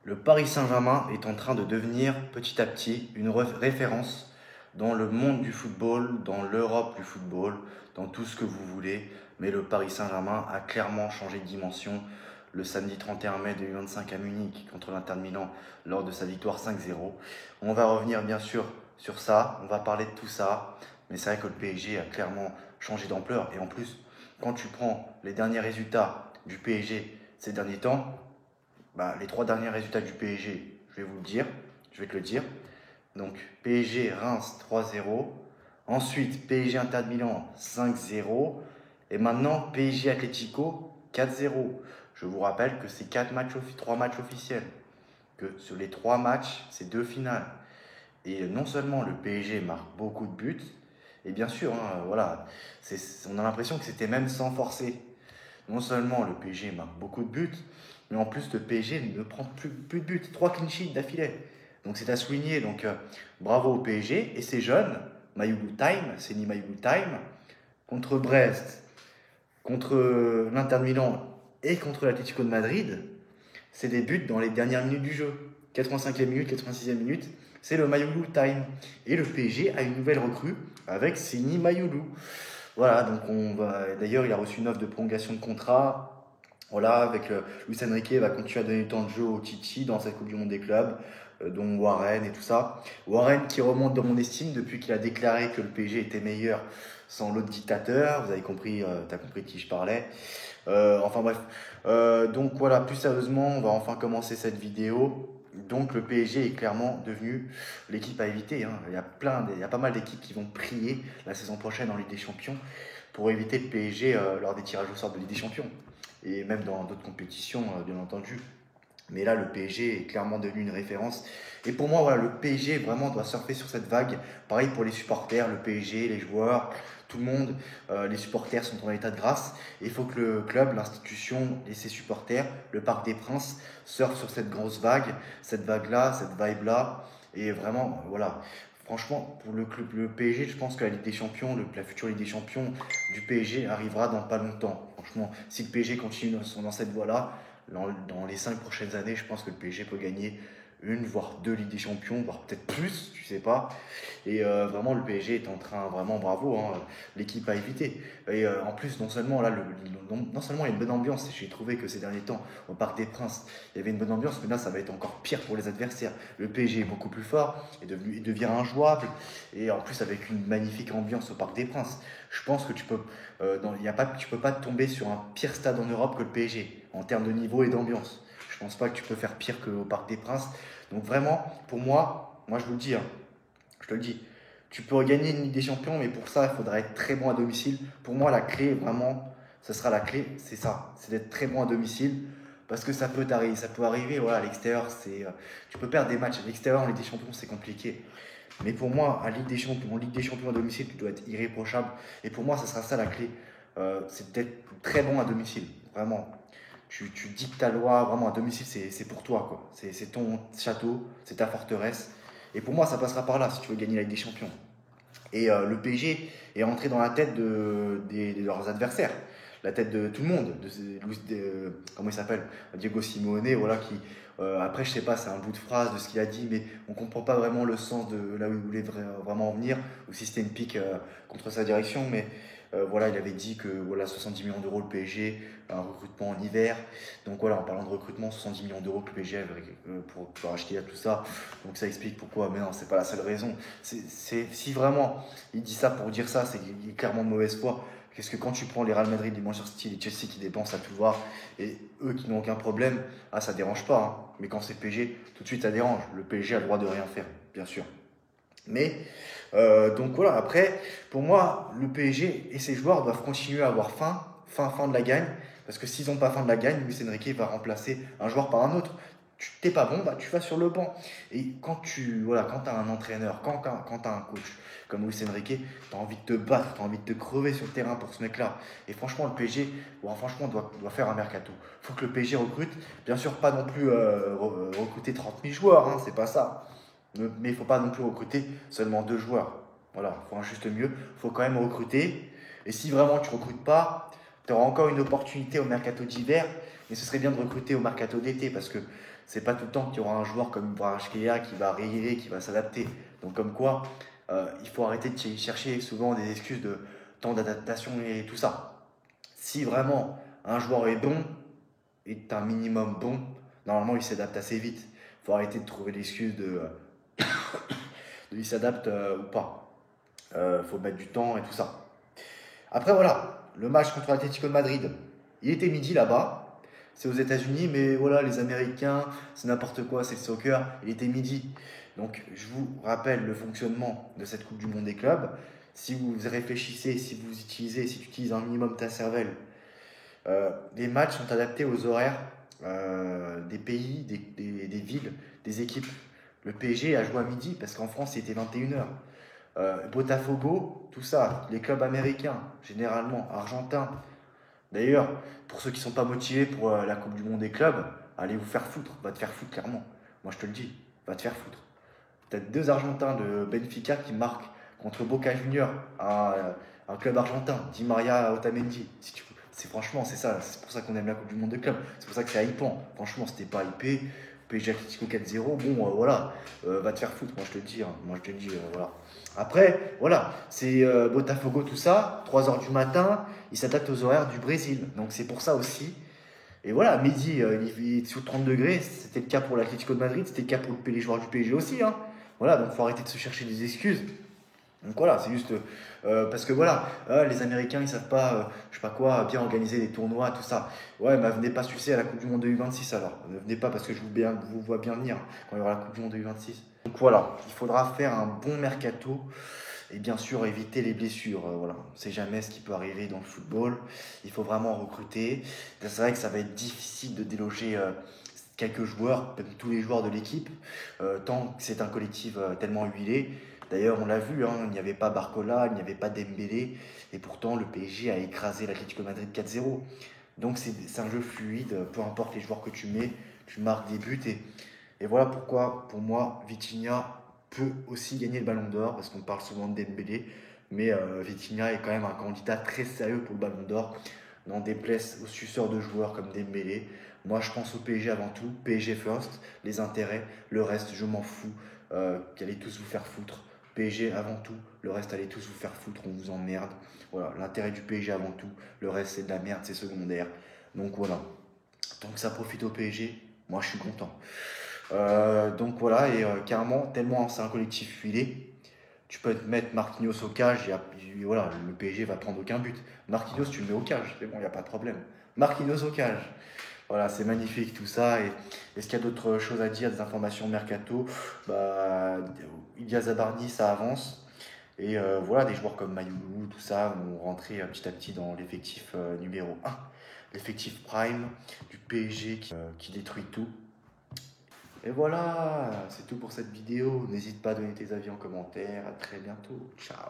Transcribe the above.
Le Paris Saint-Germain est en train de devenir petit à petit une référence dans le monde du football, dans l'Europe du football, dans tout ce que vous voulez. Mais le Paris Saint-Germain a clairement changé de dimension le samedi 31 mai 2025 à Munich contre l'Inter de Milan lors de sa victoire 5-0. On va revenir bien sûr sur ça, on va parler de tout ça. Mais c'est vrai que le PSG a clairement changé d'ampleur. Et en plus, quand tu prends les derniers résultats du PSG ces derniers temps, les trois derniers résultats du PSG, je vais vous le dire, je vais te le dire. Donc PSG Reims 3-0, ensuite PSG Inter de Milan 5-0, et maintenant PSG Atlético 4-0. Je vous rappelle que c'est 3 matchs officiels, que sur les 3 matchs, c'est 2 finales. Et non seulement le PSG marque beaucoup de buts, et bien sûr, voilà, on a l'impression que c'était même sans forcer. Non seulement le PSG marque beaucoup de buts, mais en plus le PSG ne prend plus de buts. 3 clean sheets d'affilée. Donc c'est à souligner. Donc bravo au PSG. Et ces jeunes, Mayoulou Time, Seni Mayoulou Time, contre Brest, contre l'Inter de Milan et contre l'Atlético de Madrid, c'est des buts dans les dernières minutes du jeu. 85e minute, 86e minute, c'est le Mayoulou Time. Et le PSG a une nouvelle recrue avec Seni Mayoulou. Voilà, donc d'ailleurs, il a reçu une offre de prolongation de contrat. Voilà, avec Luis Enrique va continuer à donner du temps de jeu au Titi dans cette Coupe du Monde des clubs, dont Warren et tout ça. Warren qui remonte dans mon estime depuis qu'il a déclaré que le PSG était meilleur sans l'autre dictateur. Vous avez compris, t'as compris de qui je parlais. Enfin bref. Donc voilà, plus sérieusement, on va enfin commencer cette vidéo. Donc le PSG est clairement devenu l'équipe à éviter, hein. Il y a pas mal d'équipes qui vont prier la saison prochaine en Ligue des Champions pour éviter le PSG lors des tirages au sort de Ligue des Champions. Et même dans d'autres compétitions, bien entendu. Mais là, le PSG est clairement devenu une référence. Et pour moi, voilà, le PSG vraiment doit surfer sur cette vague. Pareil pour les supporters, le PSG, les joueurs, tout le monde. Les supporters sont en état de grâce. Et il faut que le club, l'institution et ses supporters, le Parc des Princes, surfent sur cette grosse vague, cette vague-là, cette vibe-là. Et vraiment, voilà. Franchement, pour le club, le PSG, je pense que la Ligue des Champions, la future Ligue des Champions du PSG arrivera dans pas longtemps. Franchement, si le PSG continue dans cette voie-là, dans les 5 prochaines années, je pense que le PSG peut gagner une, voire deux Ligues des Champions, voire peut-être plus, tu sais pas. Et vraiment, le PSG est en train, vraiment bravo, hein, l'équipe à éviter. Et en plus, non seulement, là, non seulement il y a une bonne ambiance, j'ai trouvé que ces derniers temps, au Parc des Princes, il y avait une bonne ambiance, mais là, ça va être encore pire pour les adversaires. Le PSG est beaucoup plus fort, il devient injouable, et en plus, avec une magnifique ambiance au Parc des Princes. Je pense que tu peux pas tomber sur un pire stade en Europe que le PSG, en termes de niveau et d'ambiance. Je pense pas que tu peux faire pire qu'au Parc des Princes. Donc vraiment, pour moi je vous le dis, hein, je te le dis, tu peux gagner une Ligue des Champions, mais pour ça, il faudra être très bon à domicile. Pour moi, la clé, vraiment, ce sera la clé, c'est ça, c'est d'être très bon à domicile. Parce que ça peut arriver, voilà, à l'extérieur, tu peux perdre des matchs à l'extérieur en Ligue des Champions, c'est compliqué. Mais pour moi, en Ligue des Champions à domicile, tu dois être irréprochable. Et pour moi, ça sera ça la clé. C'est d'être très bon à domicile, vraiment. Tu dictes ta loi, vraiment à domicile, c'est pour toi, quoi. C'est ton château, c'est ta forteresse. Et pour moi, ça passera par là si tu veux gagner la Ligue des Champions. Et le PSG est rentré dans la tête de leurs adversaires, la tête de tout le monde, comment il s'appelle, Diego Simeone, voilà, qui, après je sais pas, c'est un bout de phrase de ce qu'il a dit, mais on comprend pas vraiment le sens de là où il voulait vraiment en venir, ou si c'était une pique contre sa direction, mais voilà, il avait dit que voilà, 70 millions d'euros le PSG, un recrutement en hiver. Donc voilà, en parlant de recrutement, 70 millions d'euros que le PSG avait pour acheter tout ça. Donc ça explique pourquoi, mais non, c'est pas la seule raison. Si vraiment il dit ça pour dire ça, c'est qu'il est clairement de mauvaise foi. Parce que quand tu prends les Real Madrid, les Manchester City, les Chelsea qui dépensent à tout voir, et eux qui n'ont aucun problème, ça dérange pas, hein. Mais quand c'est PSG, tout de suite ça dérange. Le PSG a le droit de rien faire, bien sûr. Mais donc voilà, après, pour moi, le PSG et ses joueurs doivent continuer à avoir faim de la gagne. Parce que s'ils n'ont pas faim de la gagne, Luis Enrique va remplacer un joueur par un autre. Tu t'es pas bon, tu vas sur le banc. Et quand tu as un entraîneur, quand tu as un coach comme Luis Enrique, tu as envie de te battre, tu as envie de te crever sur le terrain pour ce mec-là. Et franchement, le PSG franchement, doit faire un mercato. Il faut que le PSG recrute. Bien sûr, pas non plus recruter 30 000 joueurs, hein, c'est pas ça. Mais il ne faut pas non plus recruter seulement 2 joueurs. Voilà, il faut un juste mieux. Il faut quand même recruter. Et si vraiment tu ne recrutes pas, tu auras encore une opportunité au mercato d'hiver Mais ce serait bien de recruter au mercato d'été parce que c'est pas tout le temps qu'il y aura un joueur comme Kvaratskhelia qui va arriver, qui va s'adapter. Donc comme quoi, il faut arrêter de chercher souvent des excuses de temps d'adaptation et tout ça. Si vraiment un joueur est bon, est un minimum bon, normalement il s'adapte assez vite. Il faut arrêter de trouver l'excuse de il s'adapte ou pas. Il faut mettre du temps et tout ça. Après voilà, le match contre l'Atlético de Madrid, il était midi là-bas. C'est aux États-Unis, mais voilà, les Américains, c'est n'importe quoi, c'est le soccer. Il était midi. Donc, je vous rappelle le fonctionnement de cette Coupe du Monde des clubs. Si vous réfléchissez, si tu utilises un minimum ta cervelle, les matchs sont adaptés aux horaires des pays, des villes, des équipes. Le PSG a joué à midi parce qu'en France, c'était 21h. Botafogo, tout ça, les clubs américains, généralement, argentins. D'ailleurs, pour ceux qui ne sont pas motivés pour la Coupe du Monde des clubs, allez vous faire foutre. Va te faire foutre, clairement. Moi, je te le dis, va te faire foutre. T'as deux Argentins de Benfica qui marquent contre Boca Juniors, un club argentin, Di Maria Otamendi. C'est franchement, c'est ça, c'est pour ça qu'on aime la Coupe du Monde de club. C'est pour ça que c'est hypant. Franchement, c'était pas hypé. PSG Atletico 4-0, bon, voilà, va te faire foutre, moi je te le dis. Hein. Moi je te le dis, voilà. Après, voilà, c'est Botafogo, tout ça, 3h du matin, ils s'adaptent aux horaires du Brésil. Donc c'est pour ça aussi. Et voilà, midi, il est sous 30 degrés, c'était le cas pour l'Atlético de Madrid, c'était le cas pour les joueurs du PSG aussi. Hein. Voilà, donc il faut arrêter de se chercher des excuses. Donc voilà, c'est juste parce que voilà, les Américains ils savent pas, je sais pas quoi, bien organiser des tournois, tout ça. Ouais, mais venez pas sucer à la Coupe du Monde de U26 alors. Ne venez pas parce que je vous vois bien venir quand il y aura la Coupe du Monde de U26. Donc voilà, il faudra faire un bon mercato et bien sûr éviter les blessures. Voilà, on ne sait jamais ce qui peut arriver dans le football. Il faut vraiment recruter. C'est vrai que ça va être difficile de déloger quelques joueurs, peut-être tous les joueurs de l'équipe, tant que c'est un collectif tellement huilé. D'ailleurs, on l'a vu, hein, il n'y avait pas Barcola, il n'y avait pas Dembélé, et pourtant le PSG a écrasé l'Atlético de Madrid 4-0. Donc c'est un jeu fluide, peu importe les joueurs que tu mets, tu marques des buts, et voilà pourquoi, pour moi, Vitinha peut aussi gagner le Ballon d'Or, parce qu'on parle souvent de Dembélé, mais Vitinha est quand même un candidat très sérieux pour le Ballon d'Or, n'en déplaise aux suceurs de joueurs comme Dembélé. Moi, je pense au PSG avant tout, PSG first, les intérêts, le reste, je m'en fous, qu'allez tous vous faire foutre. PSG avant tout, le reste allez tous vous faire foutre, on vous emmerde. Voilà, l'intérêt du PSG avant tout, le reste c'est de la merde, c'est secondaire. Donc voilà, tant que ça profite au PSG, moi je suis content. Donc voilà, et carrément, tellement c'est un collectif huilé, tu peux te mettre Marquinhos au cage, et voilà, le PSG va prendre aucun but. Marquinhos, tu le mets au cage, c'est bon, il n'y a pas de problème. Marquinhos au cage. Voilà, c'est magnifique tout ça. Et est-ce qu'il y a d'autres choses à dire, des informations mercato? Bah, Ilya Zabarny, ça avance. Et voilà, des joueurs comme Mayoulou, tout ça, vont rentrer petit à petit dans l'effectif numéro 1. L'effectif prime du PSG qui détruit tout. Et voilà, c'est tout pour cette vidéo. N'hésite pas à donner tes avis en commentaire. À très bientôt. Ciao.